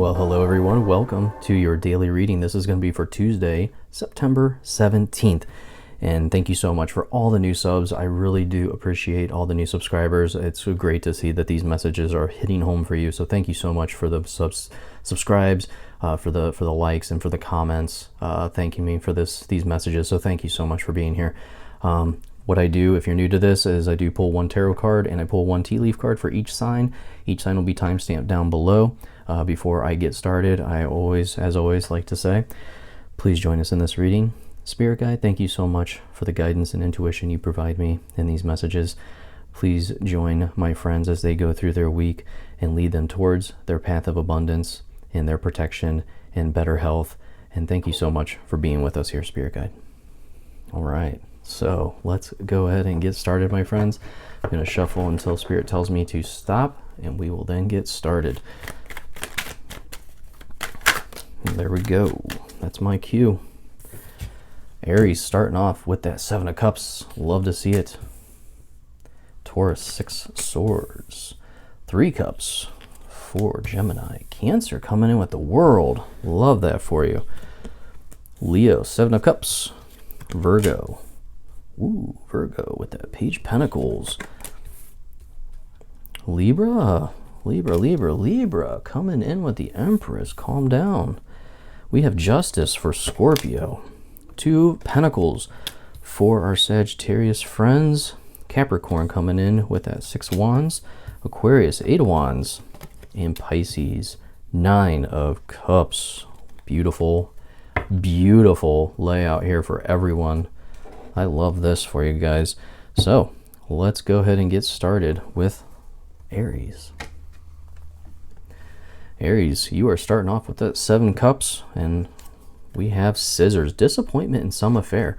Well, hello everyone. Welcome to your daily reading. This is going to be for Tuesday, September 17th. And thank you so much for all the new subs. I really do appreciate all the new subscribers. It's so great to see that these messages are hitting home for you. So thank you so much for the subscribes, for the likes, and for the comments, thanking me for these messages. So thank you so much for being here. What I do, if you're new to this, is I do pull one tarot card and I pull one tea leaf card for each sign. Each sign will be timestamped down below. Before I get started, I always, as always, like to say, please join us in this reading. Spirit Guide, thank you so much for the guidance and intuition you provide me in these messages. Please join my friends as they go through their week and lead them towards their path of abundance and their protection and better health. And thank you so much for being with us here, Spirit Guide. All right, so let's go ahead and get started, my friends. I'm going to shuffle until Spirit tells me to stop, and we will then get started. There we go. That's my cue. Aries starting off with that 7 of Cups. Love to see it. Taurus, 6 Swords. 3 Cups for Gemini. Cancer coming in with the World. Love that for you. Leo, 7 of Cups. Virgo. Ooh, Virgo with that Page Pentacles. Libra. Libra. Coming in with the Empress. Calm down. We have Justice for Scorpio. 2 Pentacles for our Sagittarius friends. Capricorn coming in with that 6 Wands. Aquarius, 8 of Wands. And Pisces, 9 of Cups. Beautiful layout here for everyone. I love this for you guys. So let's go ahead and get started with Aries. Aries, you are starting off with that 7 Cups, and we have Scissors. Disappointment in some affair.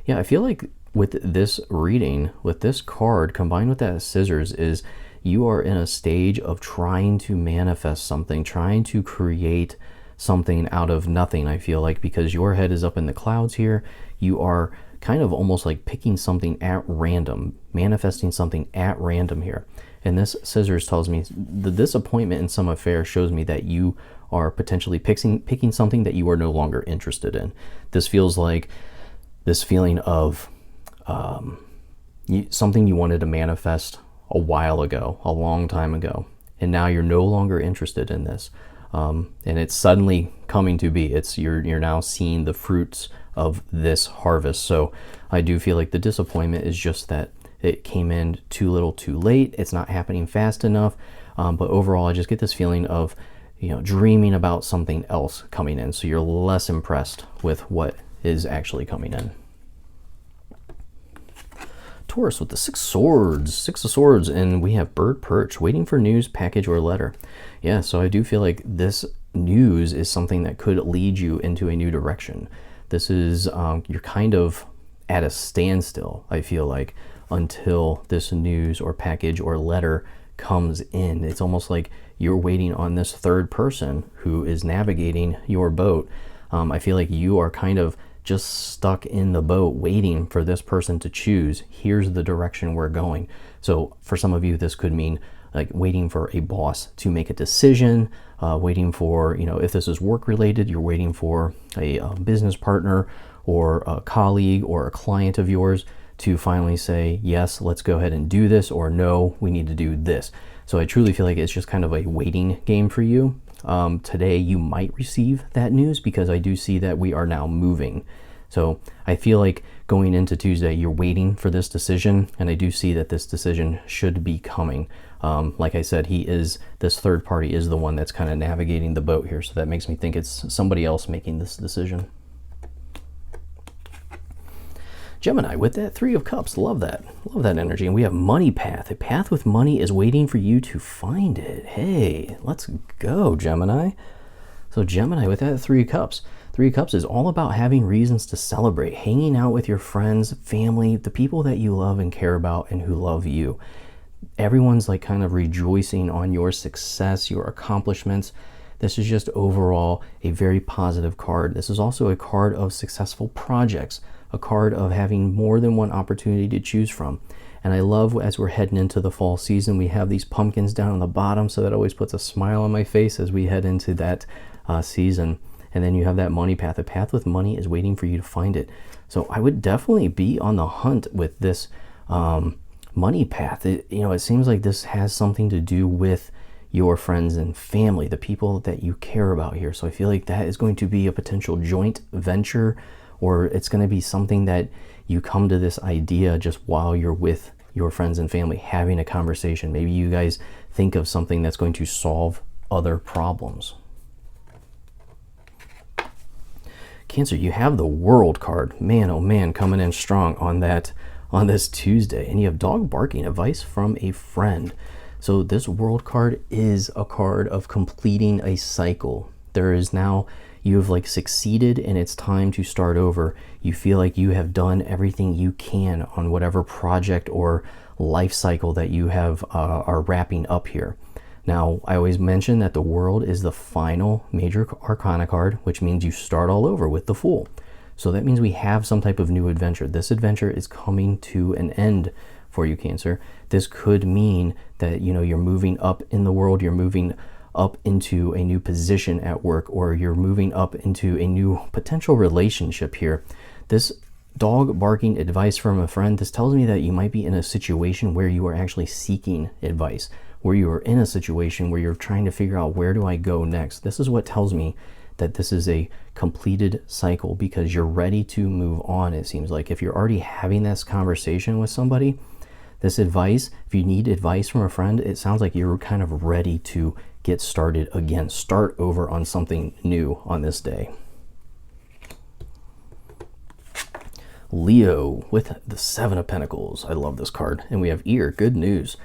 Yeah, I feel like with this reading, with this card combined with that Scissors, is you are in a stage of trying to manifest something, trying to create something out of nothing, I feel like, because your head is up in the clouds here. You are kind of almost like picking something at random, manifesting something at random here. And this Scissors tells me the disappointment in some affair shows me that you are potentially picking something that you are no longer interested in. This feels like this feeling of something you wanted to manifest a while ago, a long time ago, and now you're no longer interested in this. And it's suddenly coming to be. You're now seeing the fruits of this harvest. So I do feel like the disappointment is just that it came in too little too late. It's not happening fast enough. But overall, I just get this feeling of, dreaming about something else coming in. So you're less impressed with what is actually coming in. Taurus with the 6 Swords. 6 of Swords, and we have Bird Perch, waiting for news, package, or letter. Yeah, so I do feel like this news is something that could lead you into a new direction. This is, you're kind of at a standstill, I feel like, until this news or package or letter comes in. It's almost like you're waiting on this third person who is navigating your boat. I feel like you are kind of just stuck in the boat waiting for this person to choose. Here's the direction we're going. So for some of you, this could mean like waiting for a boss to make a decision, waiting for, if this is work related, you're waiting for a business partner or a colleague or a client of yours to finally say, yes, let's go ahead and do this, or no, we need to do this. So I truly feel like it's just kind of a waiting game for you. Today you might receive that news because I do see that we are now moving. So I feel like going into Tuesday, you're waiting for this decision, and I do see that this decision should be coming. Like I said, this third party is the one that's kind of navigating the boat here. So that makes me think it's somebody else making this decision. Gemini with that 3 of Cups. Love that energy. And we have Money Path. A path with money is waiting for you to find it. Hey, let's go, Gemini. So Gemini with that 3 of Cups. 3 of Cups is all about having reasons to celebrate, hanging out with your friends, family, the people that you love and care about and who love you. Everyone's like kind of rejoicing on your success, your accomplishments. This is just overall a very positive card. This is also a card of successful projects, a card of having more than one opportunity to choose from. And I love as we're heading into the fall season, we have these pumpkins down on the bottom, so that always puts a smile on my face as we head into that season. And then you have that money path. A path with money is waiting for you to find it. So I would definitely be on the hunt with this money path. It seems like this has something to do with your friends and family, the people that you care about here. So I feel like that is going to be a potential joint venture, or it's going to be something that you come to this idea just while you're with your friends and family having a conversation. Maybe you guys think of something that's going to solve other problems. Cancer, you have the World card. Man, oh man, coming in strong on this Tuesday. And you have dog barking, advice from a friend. So this World card is a card of completing a cycle. You have like succeeded and it's time to start over. You feel like you have done everything you can on whatever project or life cycle that you have are wrapping up here. Now, I always mention that the World is the final major arcana card, which means you start all over with the Fool. So that means we have some type of new adventure. This adventure is coming to an end for you, Cancer. This could mean that, you're moving up in the world, you're moving up into a new position at work, or you're moving up into a new potential relationship here. This dog barking, advice from a friend, this tells me that you might be in a situation where you are actually seeking advice, where you are in a situation where you're trying to figure out, where do I go next? This is what tells me that this is a completed cycle, because you're ready to move on. It seems like if you're already having this conversation with somebody, this advice, if you need advice from a friend, it sounds like you're kind of ready to get started again, start over on something new on this day. Leo with the Seven of Pentacles. I love this card. And we have ear, good news.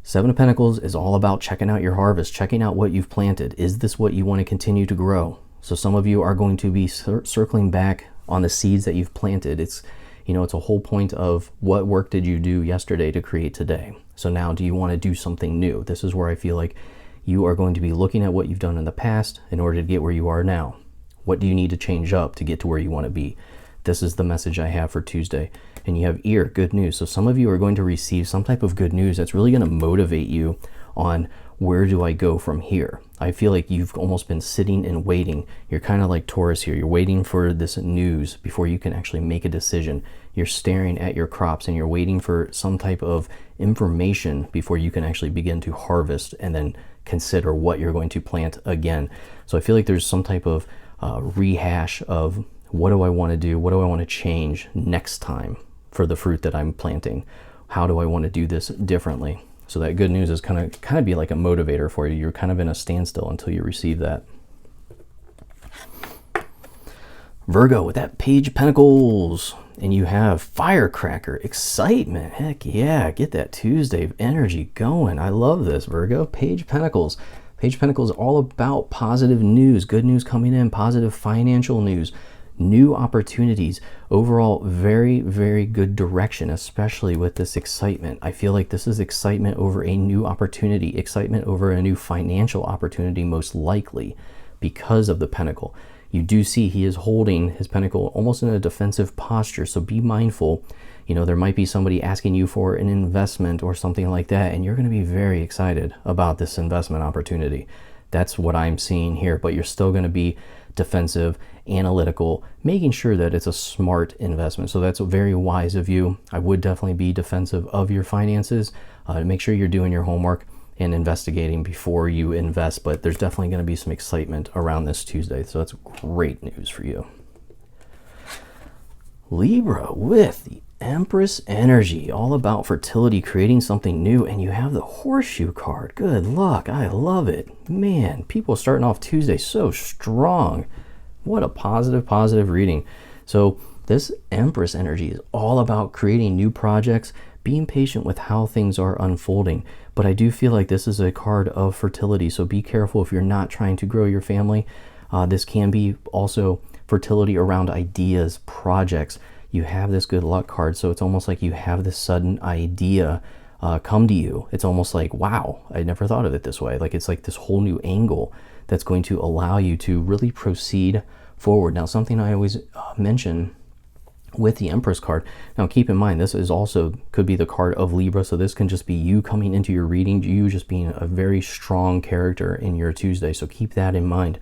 Seven of Pentacles is all about checking out your harvest, checking out what you've planted. Is this what you want to continue to grow? So some of you are going to be circling back on the seeds that you've planted. It's a whole point of what work did you do yesterday to create today? So now, do you want to do something new? This is where I feel like you are going to be looking at what you've done in the past in order to get where you are now. What do you need to change up to get to where you want to be? This is the message I have for Tuesday. And you have ear, good news. So some of you are going to receive some type of good news that's really going to motivate you on, where do I go from here? I feel like you've almost been sitting and waiting. You're kind of like Taurus here. You're waiting for this news before you can actually make a decision. You're staring at your crops and you're waiting for some type of information before you can actually begin to harvest and then consider what you're going to plant again. So I feel like there's some type of rehash of, what do I want to do? What do I want to change next time for the fruit that I'm planting? How do I want to do this differently? So that good news is kind of be like a motivator for you. You're kind of in a standstill until you receive that. Virgo with that Page of Pentacles. And you have firecracker, excitement. Heck yeah, get that Tuesday energy going. I love this, Virgo. Page of Pentacles. Page of Pentacles is all about positive news, good news coming in, positive financial news, new opportunities. Overall, very, very good direction, especially with this excitement. I feel like this is excitement over a new opportunity, excitement over a new financial opportunity, most likely because of the pentacle. You do see he is holding his pentacle almost in a defensive posture, so be mindful. There might be somebody asking you for an investment or something like that, and you're going to be very excited about this investment opportunity. That's what I'm seeing here, but you're still going to be defensive, analytical, making sure that it's a smart investment. So that's very wise of you. I would definitely be defensive of your finances. Make sure you're doing your homework and investigating before you invest, but there's definitely going to be some excitement around this Tuesday. So that's great news for you. Libra with the Empress energy, all about fertility, creating something new, and you have the Horseshoe card. Good luck. I love it. Man, people starting off Tuesday so strong. What a positive reading. So this Empress energy is all about creating new projects, being patient with how things are unfolding. But I do feel like this is a card of fertility, so be careful if you're not trying to grow your family. This can be also fertility around ideas, projects. You have this good luck card, so it's almost like you have this sudden idea come to you. It's almost like, wow, I never thought of it this way. Like, it's like this whole new angle that's going to allow you to really proceed forward. Now, something I always mention with the Empress card. Now keep in mind, this is also could be the card of Libra, so this can just be you coming into your reading, you just being a very strong character in your Tuesday, so keep that in mind.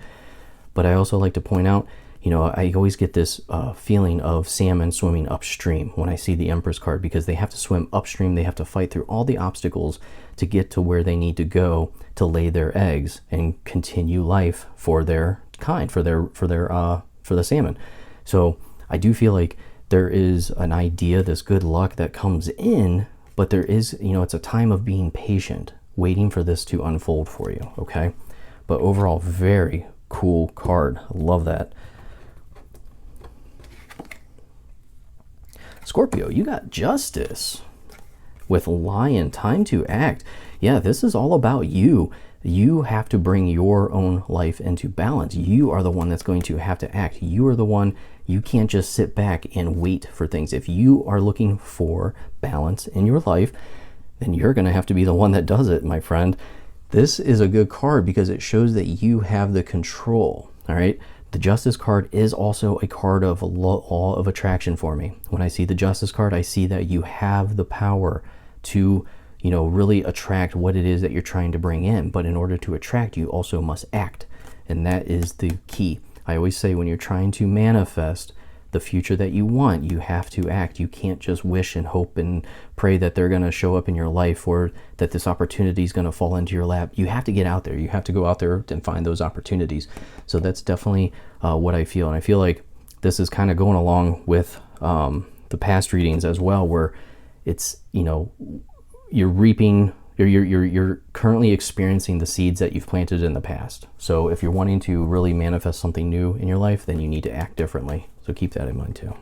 But I also like to point out, you know, I always get this feeling of salmon swimming upstream when I see the Empress card, because they have to swim upstream, they have to fight through all the obstacles to get to where they need to go to lay their eggs and continue life for their kind, for the salmon. So I do feel like there is an idea, this good luck that comes in, but there is, you know, it's a time of being patient, waiting for this to unfold for you, okay? But overall, very cool card. I love that. Scorpio, you got Justice with Lion, time to act. Yeah, this is all about you. You have to bring your own life into balance. You are the one that's going to have to act. You are the one, you can't just sit back and wait for things. If you are looking for balance in your life, then you're going to have to be the one that does it, my friend. This is a good card because it shows that you have the control, all right? The Justice card is also a card of law of attraction for me. When I see the Justice card, I see that you have the power to, you know, really attract what it is that you're trying to bring in. But in order to attract, you also must act. And that is the key. I always say when you're trying to manifest the future that you want, you have to act. You can't just wish and hope and pray that they're going to show up in your life or that this opportunity is going to fall into your lap. You have to get out there. You have to go out there and find those opportunities. So that's definitely what I feel. And I feel like this is kind of going along with the past readings as well, where it's, you know, you're reaping, you're currently experiencing the seeds that you've planted in the past. So if you're wanting to really manifest something new in your life, then you need to act differently. So keep that in mind too.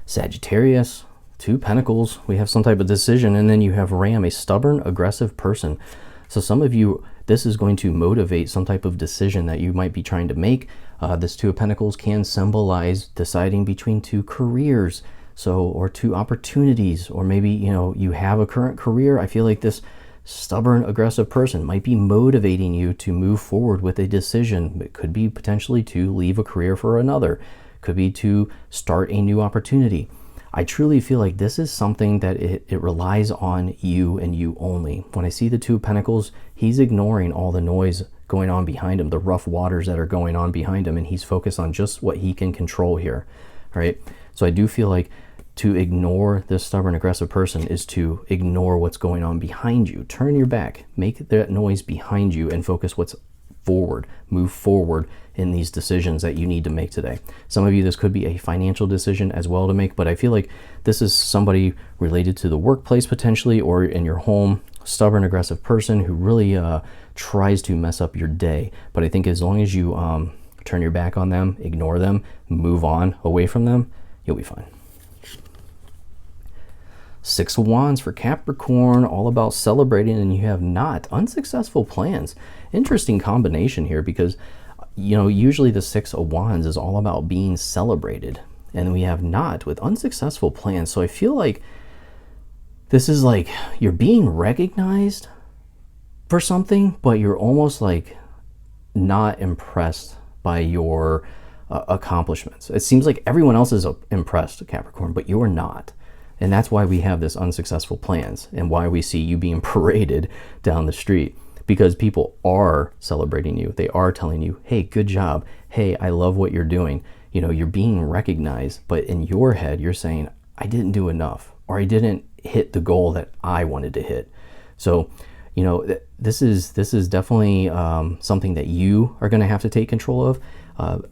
Sagittarius, 2 Pentacles. We have some type of decision, and then you have Ram, a stubborn, aggressive person. So some of you, this is going to motivate some type of decision that you might be trying to make. This 2 of Pentacles can symbolize deciding between 2 careers. So, or 2 opportunities, or maybe, you know, you have a current career. I feel like this stubborn, aggressive person might be motivating you to move forward with a decision. It could be potentially to leave a career for another. Could be to start a new opportunity. I truly feel like this is something that it relies on you and you only. When I see the 2 of Pentacles, he's ignoring all the noise going on behind him, the rough waters that are going on behind him, and he's focused on just what he can control here, right? So I do feel like to ignore this stubborn, aggressive person is to ignore what's going on behind you. Turn your back, make that noise behind you, and focus what's forward. Move forward in these decisions that you need to make today. Some of you, this could be a financial decision as well to make, but I feel like this is somebody related to the workplace potentially, or in your home. Stubborn, aggressive person who really tries to mess up your day. But I think as long as you turn your back on them, ignore them, move on away from them, you'll be fine. 6 of Wands for Capricorn, all about celebrating, and you have not. Unsuccessful plans. Interesting combination here because, you know, usually the 6 of Wands is all about being celebrated, and we have not with unsuccessful plans. So I feel like this is like you're being recognized for something, but you're almost like not impressed by your accomplishments. It seems like everyone else is impressed, Capricorn, but you're not. And that's why we have this unsuccessful plans and why we see you being paraded down the street, because people are celebrating you. They are telling you, hey, good job. Hey, I love what you're doing. You know, you're being recognized, but in your head, you're saying, I didn't do enough, or I didn't hit the goal that I wanted to hit. So, you know, this is definitely something that you are going to have to take control of.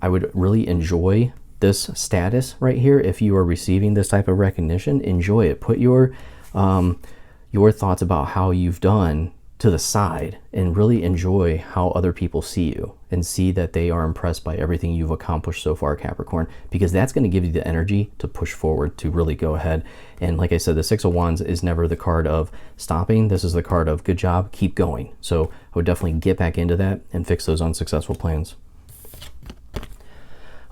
I would really enjoy this status right here. If you are receiving this type of recognition, enjoy it. Put your thoughts about how you've done to the side and really enjoy how other people see you and see that they are impressed by everything you've accomplished so far, Capricorn, because that's going to give you the energy to push forward, to really go ahead. And like I said, the 6 of Wands is never the card of stopping. This is the card of good job, keep going. So I would definitely get back into that and fix those unsuccessful plans.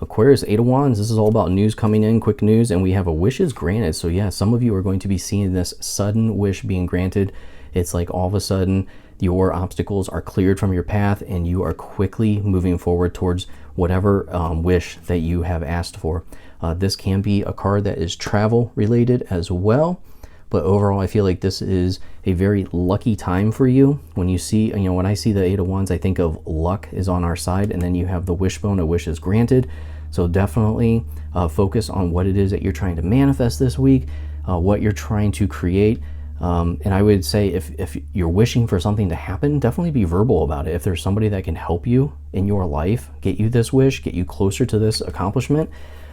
Aquarius, 8 of Wands, this is all about news coming in, quick news, and we have a wishes granted. So yeah, some of you are going to be seeing this sudden wish being granted. It's like all of a sudden your obstacles are cleared from your path and you are quickly moving forward towards whatever wish that you have asked for. This can be a card that is travel related as well. But overall, I feel like this is a very lucky time for you. When you see, when I see the Eight of Wands, I think of luck is on our side, and then you have the wishbone, a wish is granted. So definitely focus on what it is that you're trying to manifest this week, what you're trying to create. And I would say if you're wishing for something to happen, definitely be verbal about it. If there's somebody that can help you in your life, get you this wish, get you closer to this accomplishment,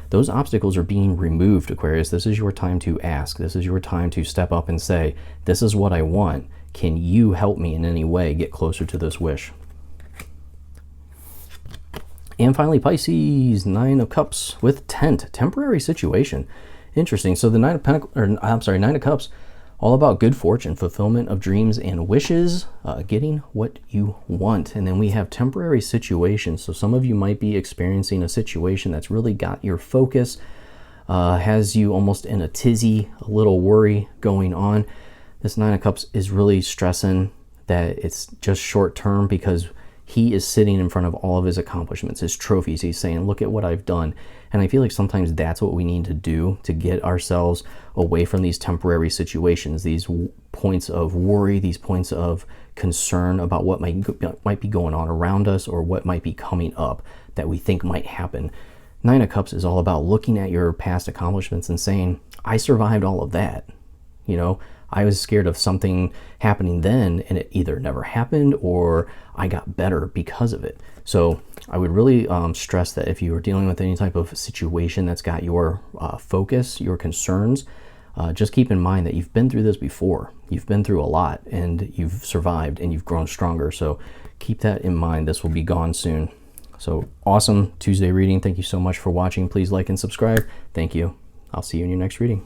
those obstacles are being removed, Aquarius. This is your time to ask. This is your time to step up and say, this is what I want. Can you help me in any way get closer to this wish? And finally, Pisces, Nine of Cups with tent, temporary situation. Interesting. So the Nine of Cups, all about good fortune, fulfillment of dreams and wishes, getting what you want. And then we have temporary situations. So some of you might be experiencing a situation that's really got your focus, has you almost in a tizzy, a little worry going on. This Nine of Cups is really stressing that it's just short term, because he is sitting in front of all of his accomplishments, his trophies. He's saying, look at what I've done. And I feel like sometimes that's what we need to do to get ourselves away from these temporary situations, these points of worry, these points of concern about what might be going on around us, or what might be coming up that we think might happen. Nine of Cups is all about looking at your past accomplishments and saying, I survived all of that. I was scared of something happening then, and it either never happened or I got better because of it. So I would really stress that if you are dealing with any type of situation that's got your focus, your concerns, just keep in mind that you've been through this before. You've been through a lot, and you've survived, and you've grown stronger. So keep that in mind. This will be gone soon. So awesome Tuesday reading. Thank you so much for watching. Please like and subscribe. Thank you. I'll see you in your next reading.